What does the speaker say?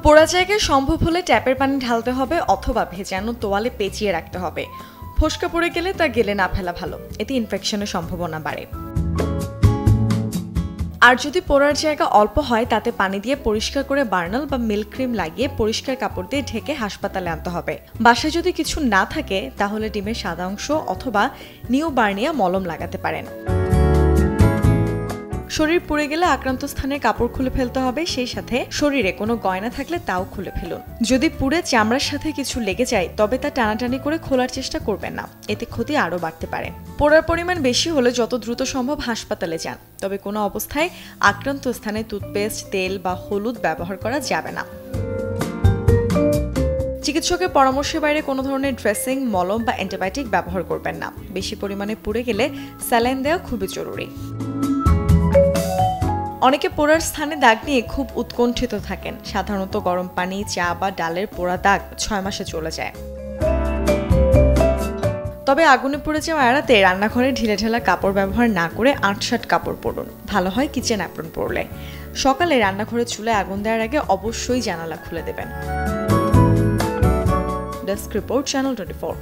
পোড়া জায়গায় সম্ভব হলে ট্যাপের পানি ঢালতে হবে অথবা ভেজানো তোয়ালে পেঁচিয়ে রাখতে হবে। ফোস্কা পড়ে গেলে তা গেলে না ফেলা ভালো, এতে ইনফেকশনের সম্ভাবনা বাড়ে। আর যদি পোড়ার জায়গা অল্প হয় তাতে পানি দিয়ে পরিষ্কার করে বার্নাল বা মিল্ক ক্রিম লাগিয়ে পরিষ্কার কাপড় দিয়ে ঢেকে হাসপাতালে আনতে হবে। বাসায় যদি কিছু না থাকে তাহলে ডিমের সাদা অংশ অথবা নিউ বার্নিয়া মলম লাগাতে পারেন। শরীর পুড়ে গেলে আক্রান্ত স্থানের কাপড় খুলে ফেলতে হবে, সেই সাথে শরীরে কোনো গয়না থাকলে তাও খুলে ফেলুন। যদি পুড়ে চামড়ার সাথে কিছু লেগে যায় তবে তা টানাটানি করে খোলার চেষ্টা করবেন না, এতে ক্ষতি আরও বাড়তে পারে। পোড়ার পরিমাণ বেশি হলে যত দ্রুত সম্ভব হাসপাতালে যান, তবে কোনো অবস্থায় আক্রান্ত স্থানে টুথপেস্ট, তেল বা হলুদ ব্যবহার করা যাবে না। চিকিৎসকের পরামর্শের বাইরে কোনো ধরনের ড্রেসিং, মলম বা অ্যান্টিবায়োটিক ব্যবহার করবেন না। বেশি পরিমাণে পুড়ে গেলে স্যালাইন দেওয়া খুবই জরুরি। অনেকে পোড়ার স্থানে দাগ নিয়ে খুব উৎকণ্ঠিত থাকেন। সাধারণত গরম পানি, চা বা ডালের পোড়া দাগ 6 মাসে চলে যায়। তবে আগুনে পুড়ে যাওয়া এড়াতে রান্নাঘরে ঢিলেঢালা কাপড় ব্যবহার না করে আঁটসাঁট কাপড় পরুন, ভালো হয় কিচেন অ্যাপ্রন পরলে। সকালে রান্নাঘরে চুলায় আগুন দেওয়ার আগে অবশ্যই জানালা খুলে দেবেন। Desk report, channel 24।